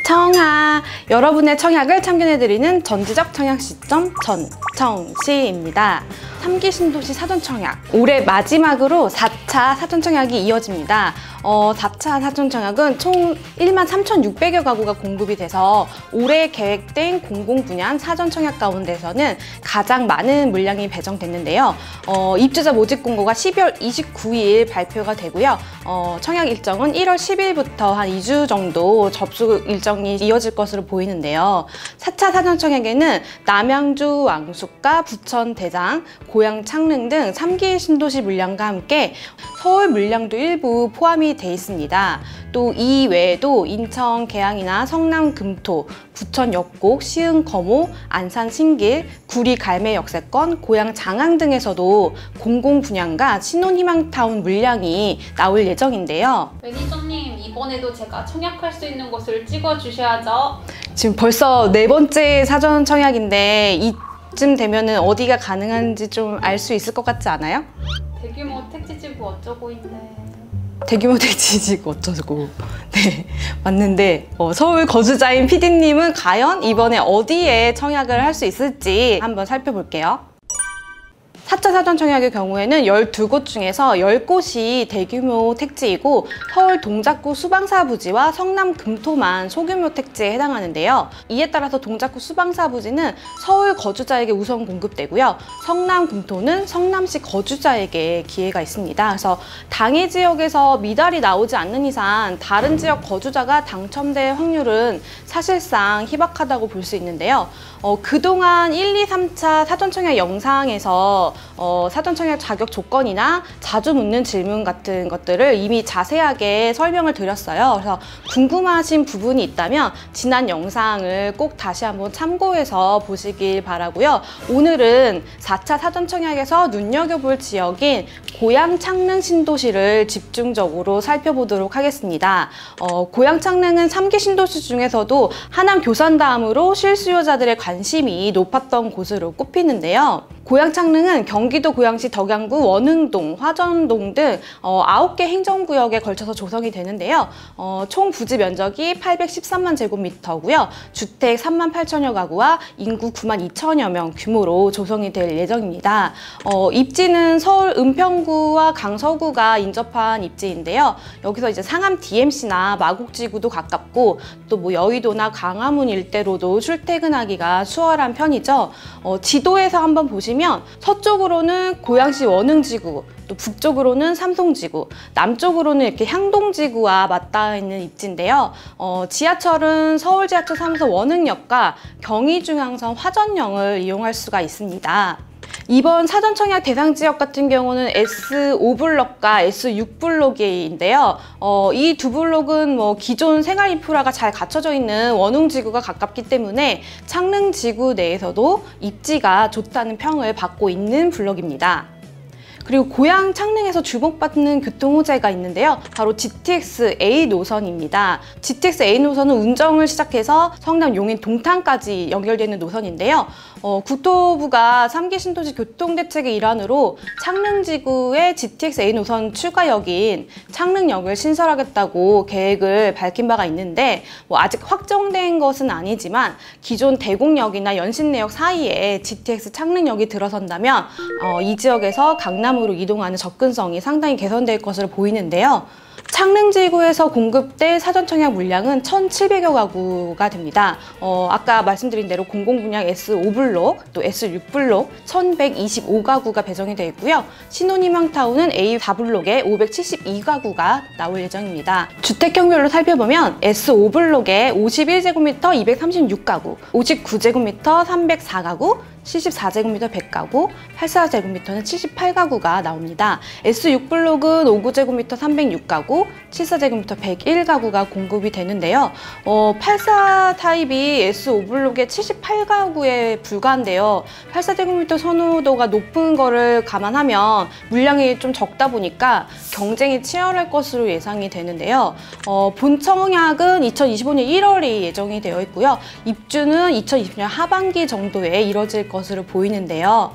청약! 여러분의 청약을 참견해드리는 전지적 청약 시점 전청시입니다. 3기 신도시 사전청약, 올해 마지막으로 4차 사전청약이 이어집니다. 4차 사전청약은 총 13,600여 가구가 공급이 돼서 올해 계획된 공공분양 사전청약 가운데서는 가장 많은 물량이 배정됐는데요. 입주자 모집 공고가 12월 29일 발표가 되고요. 청약 일정은 1월 10일부터 한 2주 정도 접수 일정이 이어질 것으로 보이는데요. 4차 사전청약에는 남양주 왕숙과 부천 대장, 고양 창릉 등 3기 신도시 물량과 함께 서울 물량도 일부 포함이 돼 있습니다. 또 이 외에도 인천 계양이나 성남 금토, 부천 역곡, 시흥 거모, 안산 신길, 구리 갈매 역세권, 고양 장항 등에서도 공공분양과 신혼희망타운 물량이 나올 예정인데요. 매니저님, 이번에도 제가 청약할 수 있는 곳을 찍어주셔야죠. 지금 벌써 4번째 사전 청약인데 이쯤 되면은 어디가 가능한지 좀 알 수 있을 것 같지 않아요? 대규모 택지지구 어쩌고인데. 대규모 택지지구 어쩌고. 네, 맞는데 서울 거주자인 PD님은 과연 이번에 어디에 청약을 할 수 있을지 한번 살펴볼게요. 4차 사전청약의 경우에는 12곳 중에서 10곳이 대규모 택지이고 서울 동작구 수방사 부지와 성남 금토만 소규모 택지에 해당하는데요. 이에 따라서 동작구 수방사 부지는 서울 거주자에게 우선 공급되고요. 성남 금토는 성남시 거주자에게 기회가 있습니다. 그래서 당해 지역에서 미달이 나오지 않는 이상 다른 지역 거주자가 당첨될 확률은 사실상 희박하다고 볼 수 있는데요. 그동안 1, 2, 3차 사전청약 영상에서 사전청약 자격 조건이나 자주 묻는 질문 같은 것들을 이미 자세하게 설명을 드렸어요. 그래서 궁금하신 부분이 있다면 지난 영상을 꼭 다시 한번 참고해서 보시길 바라고요. 오늘은 4차 사전청약에서 눈여겨볼 지역인 고양 창릉 신도시를 집중적으로 살펴보도록 하겠습니다. 고양 창릉은 3기 신도시 중에서도 하남 교산 다음으로 실수요자들의 관심이 높았던 곳으로 꼽히는데요. 고양 창릉은 경기도 고양시 덕양구 원흥동, 화전동 등 9개 행정구역에 걸쳐서 조성이 되는데요. 총 부지 면적이 813만 제곱미터고요. 주택 3만 8천여 가구와 인구 9만 2천여 명 규모로 조성이 될 예정입니다. 입지는 서울 은평구와 강서구가 인접한 입지인데요. 여기서 이제 상암 DMC나 마곡지구도 가깝고 또 뭐 여의도나 광화문 일대로도 출퇴근하기가 수월한 편이죠. 지도에서 한번 보시면 서쪽으로는 고양시 원흥지구, 또 북쪽으로는 삼송지구, 남쪽으로는 이렇게 향동지구와 맞닿아 있는 입지인데요. 지하철은 서울지하철 3호선 원흥역과 경의중앙선 화전역을 이용할 수가 있습니다. 이번 사전청약 대상 지역 같은 경우는 S5블록과 S6블록인데요. 이 두 블록은 기존 생활 인프라가 잘 갖춰져 있는 원흥지구가 가깝기 때문에 창릉지구 내에서도 입지가 좋다는 평을 받고 있는 블록입니다. 그리고 고양 창릉에서 주목받는 교통호재가 있는데요. 바로 GTX A 노선입니다. GTX A 노선은 운정을 시작해서 성남 용인 동탄까지 연결되는 노선인데요. 국토부가 3기 신도시 교통대책의 일환으로 창릉지구에 GTX A 노선 추가역인 창릉역을 신설하겠다고 계획을 밝힌 바가 있는데 아직 확정된 것은 아니지만 기존 대곡역이나 연신내역 사이에 GTX 창릉역이 들어선다면 이 지역에서 강남으로 이동하는 접근성이 상당히 개선될 것으로 보이는데요. 창릉지구에서 공급될 사전청약 물량은 1,700여 가구가 됩니다. 아까 말씀드린 대로 공공분양 S5블록, 또 S6블록 1,125가구가 배정이 되어 있고요. 신혼희망타운은 A4블록에 572가구가 나올 예정입니다. 주택형별로 살펴보면 S5블록에 51제곱미터 236가구, 59제곱미터 304가구, 74제곱미터 100가구, 84제곱미터는 78가구가 나옵니다. S6블록은 59제곱미터 306가구, 74제곱미터 101가구가 공급이 되는데요. 84 타입이 S5블록의 78가구에 불과한데요. 84제곱미터 선호도가 높은 거를 감안하면 물량이 좀 적다 보니까 경쟁이 치열할 것으로 예상이 되는데요. 본 청약은 2025년 1월이 예정이 되어 있고요. 입주는 2020년 하반기 정도에 이뤄질 것으로 것으로 보이는데요.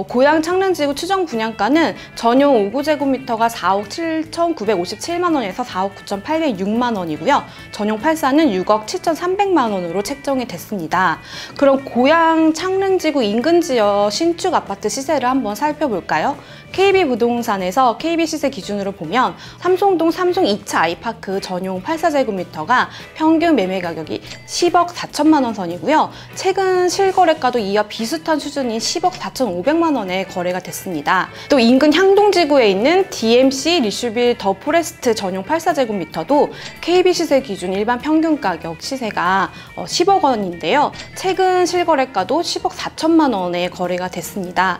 고양 창릉지구 추정 분양가는 전용 5구제곱미터가 4억 7,957만 원에서 4억 9,806만 원이고요. 전용 8사는 6억 7,300만 원으로 책정이 됐습니다. 그럼 고양 창릉지구 인근 지역 신축 아파트 시세를 한번 살펴볼까요? KB부동산에서 KB 시세 기준으로 보면 삼송동 삼송 2차 아이파크 전용 84제곱미터가 평균 매매 가격이 10억 4천만 원 선이고요. 최근 실거래가도 이와 비슷한 수준인 10억 4,500만 원에 거래가 됐습니다. 또 인근 향동지구에 있는 DMC 리슈빌 더 포레스트 전용 84제곱미터도 KB 시세 기준 일반 평균 가격 시세가 10억 원인데요. 최근 실거래가도 10억 4천만 원에 거래가 됐습니다.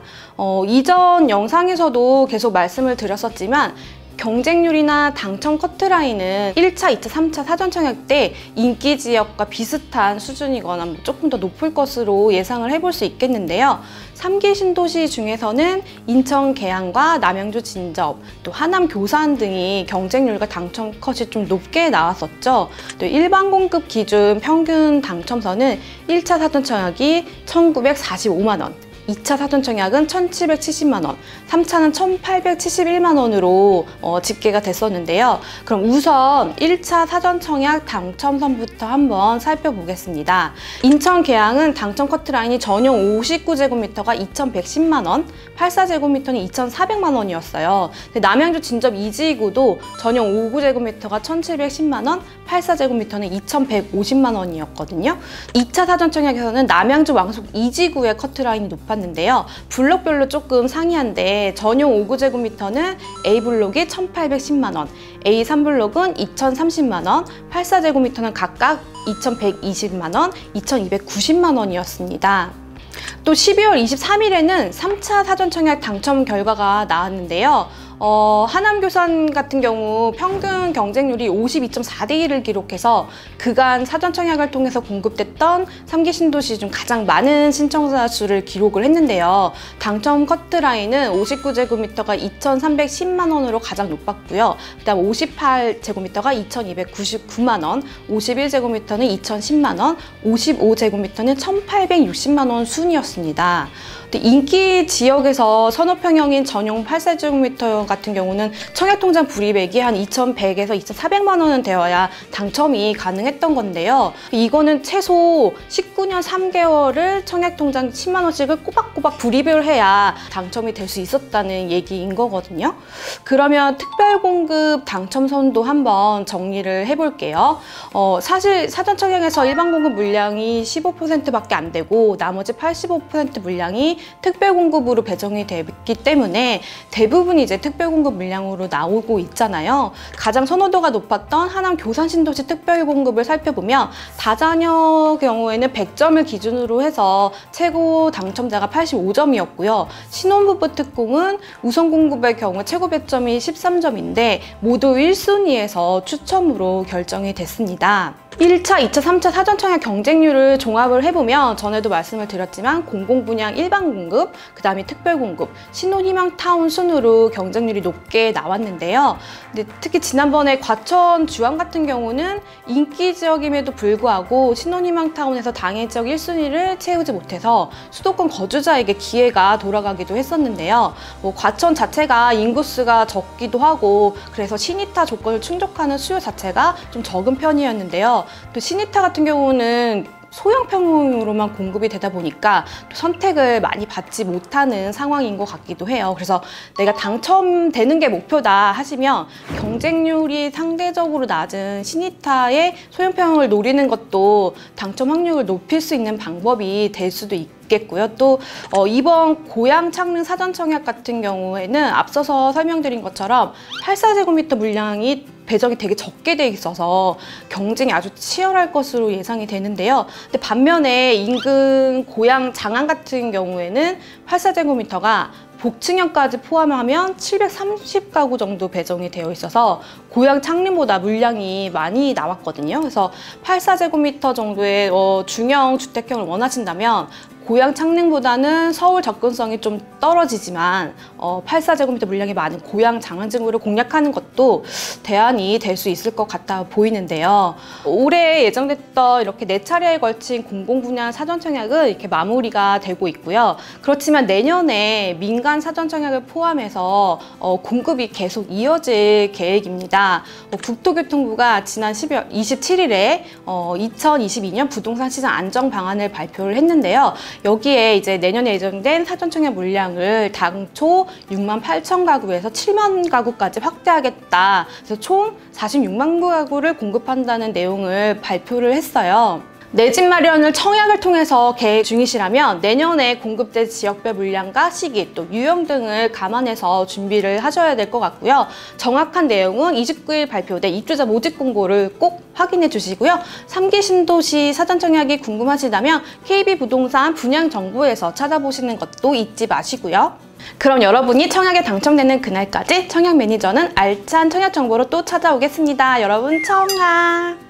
이전 영상에서도 계속 말씀을 드렸었지만 경쟁률이나 당첨 커트라인은 1차, 2차, 3차 사전 청약 때 인기 지역과 비슷한 수준이거나 조금 더 높을 것으로 예상을 해볼 수 있겠는데요. 3기 신도시 중에서는 인천 계양과 남양주 진접, 또 하남 교산 등이 경쟁률과 당첨 컷이 좀 높게 나왔었죠. 또 일반 공급 기준 평균 당첨선은 1차 사전 청약이 1,945만 원, 2차 사전청약은 1,770만 원, 3차는 1,871만 원으로 집계가 됐었는데요. 그럼 우선 1차 사전청약 당첨선부터 한번 살펴보겠습니다. 인천 계양은 당첨 커트라인이 전용 59제곱미터가 2,110만 원, 84제곱미터는 2,400만 원이었어요. 남양주 진접 2지구도 전용 59제곱미터가 1,710만 원, 84제곱미터는 2,150만 원이었거든요. 2차 사전청약에서는 남양주 왕숙 2지구의 커트라인이 높았는데요. 블록별로 조금 상이한데 전용 5구제곱미터는 A블록이 1,810만 원, A3블록은 2,030만 원, 84제곱미터는 각각 2,120만 원, 2,290만 원이었습니다. 또 12월 23일에는 3차 사전청약 당첨 결과가 나왔는데요. 하남 교산 같은 경우 평균 경쟁률이 52.4대 1을 기록해서 그간 사전 청약을 통해서 공급됐던 3기 신도시 중 가장 많은 신청자 수를 기록을 했는데요. 당첨 커트라인은 59제곱미터가 2,310만 원으로 가장 높았고요. 그다음 58제곱미터가 2,299만 원, 51제곱미터는 2,010만 원, 55제곱미터는 1,860만 원 순이었습니다. 인기 지역에서 선호평형인 전용 84제곱미터 같은 경우는 청약통장 불이백이 한 2,100에서 2,400만 원은 되어야 당첨이 가능했던 건데요. 이거는 최소 19년 3개월을 청약통장 10만 원씩을 꼬박꼬박 불이백을 해야 당첨이 될 수 있었다는 얘기인 거거든요. 그러면 특별공급 당첨선도 한번 정리를 해볼게요. 사실 사전청약에서 일반공급 물량이 15%밖에 안 되고 나머지 85% 물량이 특별공급으로 배정이 됐기 때문에 대부분 이제 특별공급 물량으로 나오고 있잖아요. 가장 선호도가 높았던 하남 교산신도시 특별공급을 살펴보면 다자녀 경우에는 100점을 기준으로 해서 최고 당첨자가 85점이었고요. 신혼부부 특공은 우선 공급의 경우 최고 배점이 13점인데 모두 1순위에서 추첨으로 결정이 됐습니다. 1차, 2차, 3차 사전청약 경쟁률을 종합을 해보면 전에도 말씀을 드렸지만 공공분양 일반공급, 그 다음에 특별공급, 신혼희망타운 순으로 경쟁률이 높게 나왔는데요. 근데 특히 지난번에 과천 주안 같은 경우는 인기 지역임에도 불구하고 신혼희망타운에서 당해 지역 1순위를 채우지 못해서 수도권 거주자에게 기회가 돌아가기도 했었는데요. 과천 자체가 인구수가 적기도 하고 그래서 신이타 조건을 충족하는 수요 자체가 좀 적은 편이었는데요. 또 신이타 같은 경우는 소형평으로만 공급이 되다 보니까 또 선택을 많이 받지 못하는 상황인 것 같기도 해요. 그래서 내가 당첨되는 게 목표다 하시면 경쟁률이 상대적으로 낮은 신이타의 소형평을 노리는 것도 당첨 확률을 높일 수 있는 방법이 될 수도 있겠고요. 또 이번 고양 창릉 사전청약 같은 경우에는 앞서서 설명드린 것처럼 84제곱미터 물량이 배정이 되게 적게 돼 있어서 경쟁이 아주 치열할 것으로 예상이 되는데요. 근데 반면에 인근 고양 장안 같은 경우에는 84제곱미터가 복층형까지 포함하면 730가구 정도 배정이 되어 있어서 고양 창림보다 물량이 많이 나왔거든요. 그래서 84제곱미터 정도의 중형 주택형을 원하신다면 고양 창릉보다는 서울 접근성이 좀 떨어지지만 84제곱미터 물량이 많은 고양 장안증구를 공략하는 것도 대안이 될 수 있을 것 같아 보이는데요. 올해 예정됐던 이렇게 4차례에 걸친 공공분야 사전 청약은 이렇게 마무리가 되고 있고요. 그렇지만 내년에 민간 사전 청약을 포함해서 공급이 계속 이어질 계획입니다. 국토교통부가 지난 12월 27일에 2022년 부동산 시장 안정 방안을 발표를 했는데요. 여기에 이제 내년에 예정된 사전 청약 물량을 당초 6만 8천 가구에서 7만 가구까지 확대하겠다. 그래서 총 46만 가구를 공급한다는 내용을 발표를 했어요. 내 집 마련을 청약을 통해서 계획 중이시라면 내년에 공급될 지역별 물량과 시기, 또 유형 등을 감안해서 준비를 하셔야 될 것 같고요. 정확한 내용은 29일 발표된 입주자 모집 공고를 꼭 확인해 주시고요. 3기 신도시 사전 청약이 궁금하시다면 KB부동산 분양정보에서 찾아보시는 것도 잊지 마시고요. 그럼 여러분이 청약에 당첨되는 그날까지 청약 매니저는 알찬 청약 정보로 또 찾아오겠습니다. 여러분 청약!